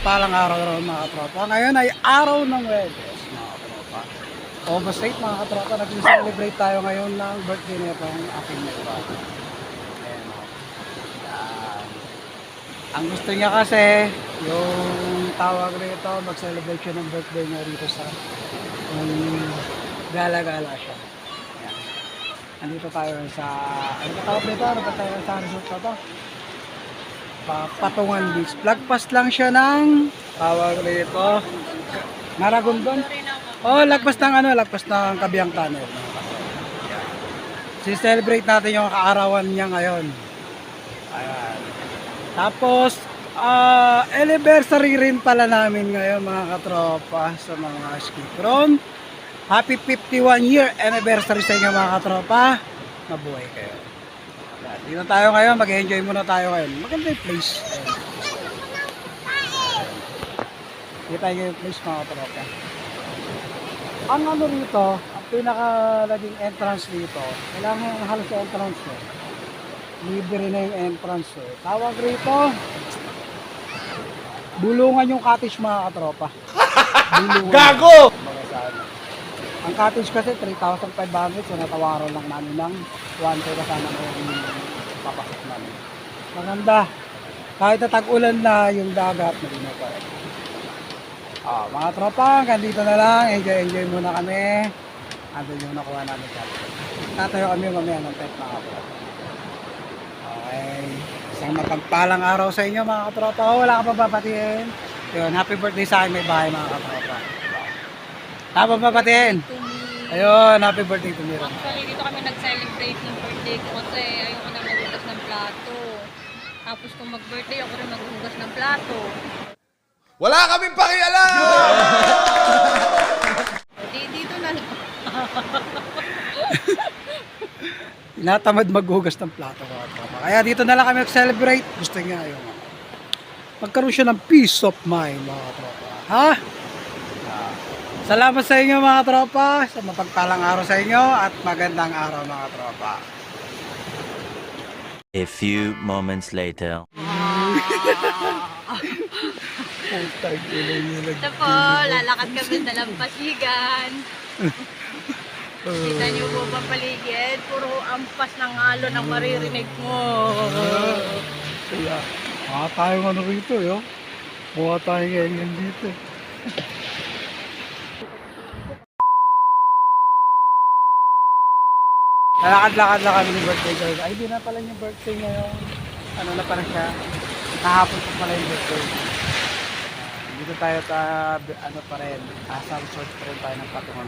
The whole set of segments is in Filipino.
mapagpalang araw na mga katropa. Ngayon ay araw ng Webes mga katropa. August 8 mga katropa, nag-celebrate tayo ngayon ng birthday na itong aking neighbor. Ayan o. Ang gusto niya kasi, yung tawag rito, mag-celebrate siya ng birthday niya rito sa gala-gala siya. Ayan. Nandito tayo sa, ano ba tawag dito? Ano ba tayo sa resort na to? Patungan Beach. Lagpas lang siya ng tawag rito Maragondon. Oh, lagpas ng Kabiang Tunnel. Si-celebrate natin yung kaarawan niya ngayon. Ayan. Tapos anniversary rin pala namin ngayon mga katropa sa mga skipron. Happy 51 year anniversary sa inyo mga katropa. Mabuhay kayo. Dito tayo ngayon, mag-enjoy muna tayo ngayon. Maganda yung place. Dito tayo yung place mga katropa. Ang ano rito, ang pinaka-laging entrance dito, kailangan halos sa entrance eh. Libre na yung entrance eh. Tawag rito, bulungan yung cottage mga katropa. Bulungan. Gago! Ang cottage kasi 3,500, so natawaran lang namin ng 1,000 kasama na yung papasok namin. Maganda. Kahit na tag-ulan na yung dagat, malinaw pa rin. Mga tropa, ganito na lang. Enjoy muna kami. Andun yung nakuha namin sa atin. Tatayo kami mamaya ng pet mga tropa. Okay. Isang mapagpalang araw sa inyo mga katropa. Wala ka pa babatiin. Yun, happy birthday sa akin may bahay mga katropa. Tama ba babatiin? Ayun, happy birthday to me. Actually, dito kami nag-celebrate ng birthday ko kasi ayoko na maghugas ng plato. Tapos kung mag-birthday, ako rin maghugas ng plato. Wala kaming pakialam! Dito na lang. Tinatamad maghugas ng plato mga tropa. Kaya dito na lang kami mag-celebrate. Gusto niya yung magkaroon siya ng peace of mind mga tropa. Ha? Salamat sa inyo mga tropa. Sa mapagpalang araw sa inyo at magandang araw mga tropa. A few moments later. Ito po, lalakad kami sa Lampasigan. Kita niyo po ba paligid? Puro ampas ng halo ng maririnig mo. Kaya, mukha tayong ano rito yo. Mukha tayong ganyan dito. Lalakad-lakad lang kami ng birthday girl. Ay, di na pala yung birthday ngayon. Ano na pala siya? Kahapon pa pala yung birthday. Dito tayo ano pa rin, sa resort pa rin tayo ng Patungan.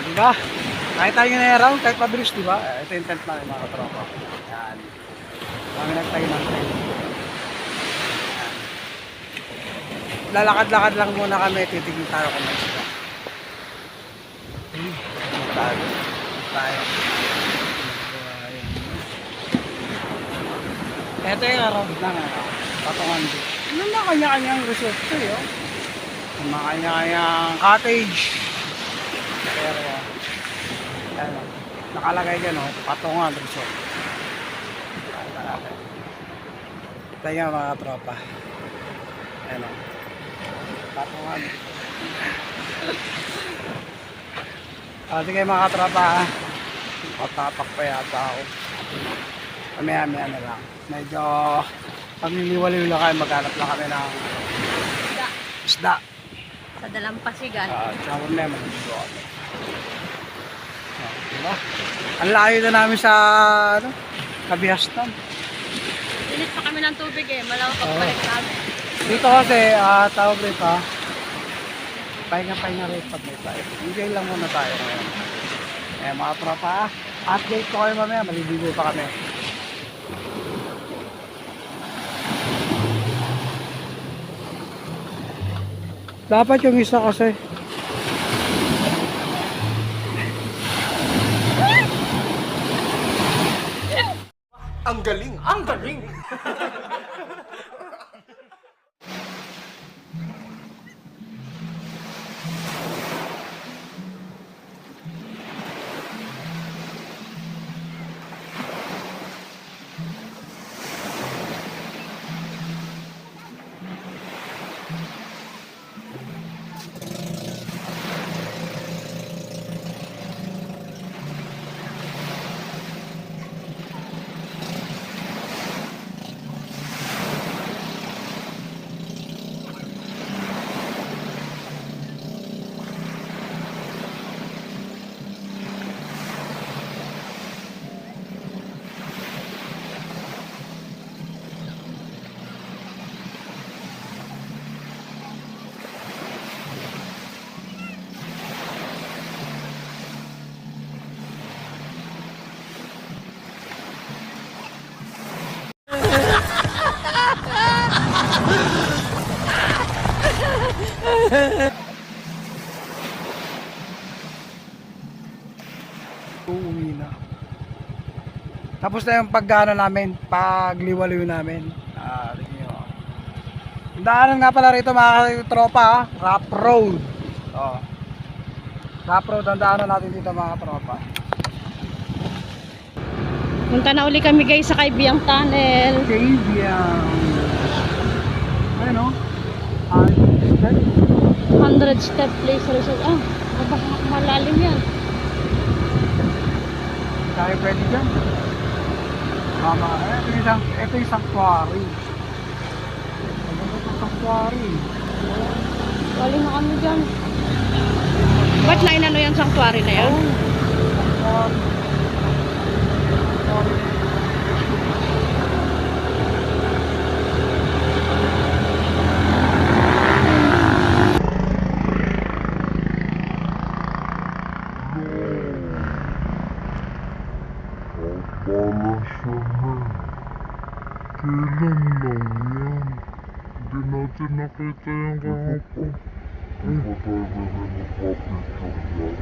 Diba? Kahit tayo na around, kahit mabilis, diba? Ito yung tent namin mga katropa. Yan. Kami nagtayo ng tent. Lalakad-lakad lang muna kami, titigil tayo kung may sila. Tayo. Ito yung around lang, Patungan Beach. Ano mga kanya-kanyang resort ito, yun? Mga kanya-kanyang cottage. Area. Ano, nakalagay dyan, Patungan Resort. Ito yung mga tropa. Ano, Patungan. Sige mga tropa, patapak pa yata ako. Kamaya-maya na lang. Medyo pamiliwaliw lang kayo, maghanap lang kami ng isda. Sa Dalampasigan. Tsaka na mag-isdo kami. Diba? Ang layo na namin sa Kabihastan. Init pa kami ng tubig eh. Malawak pagbalik namin. Dito kasi, tawag rito, pahinga-pahinga rin pag may tayo. Enjoy lang muna tayo ngayon. Mga tropa, update ko kayo mamaya, maliligo pa kami. Dapat yung isa kasi. Ang galing! Ang galing! Uuwi na. Tapos na yung paggano namin, pagliwaliw namin. Tingin nyo. Ang daanan nga pala rito mga tropa, Rough Road. Oh. Rough Road ang daanan natin dito mga tropa. Punta na uli kami guys sa Kaibiyang Tunnel. Kaibiyang. Ano? 100 step place resort. Baka malalim yan. Kaya pwede dyan. Mama, ito yung sanctuary. Ito yung sanctuary. Galing na kami dyan. Ba't na inano yan sanctuary na yan? Sanctuary. Kailan lang yan? Hindi natin nakita yung kahapon. Ay, ba tayo magpapicture yan?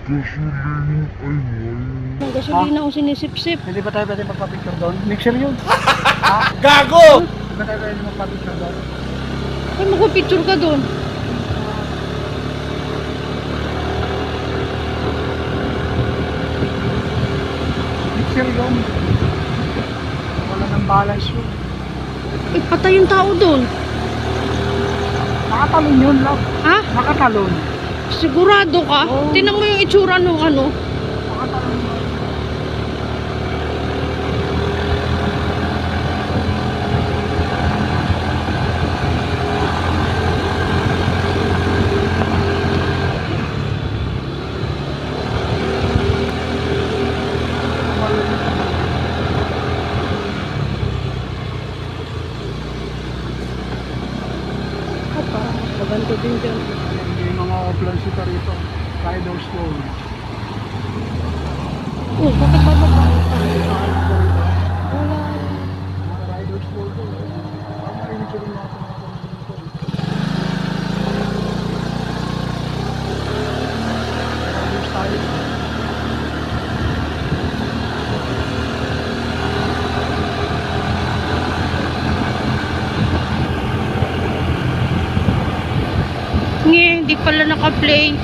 Gasolina ay ngayon. Ang gasolina ang sinisip-sip. Hindi ba tayo pwede magpa-picture doon? Mixer yun. Gago! Hindi ba tayo pwede magpa-picture doon? Ay, magpapicture ka dun. Mixer yun. Wala ng balance yun. Ay, patay yung tao dun. Nakatalon yun, love. Ha? Nakatalon. Sigurado ka? Oo. Tinan mo yung itsura nung ano. Nakatalon yun. Maganto din dyan. Yung mga plansita rito. Riders Road. Oh, bakit ba Wala. Wala. Mga Riders Road. Ang marinig ko rin natin mga dito. Riders tayo. Hindi pala naka-play.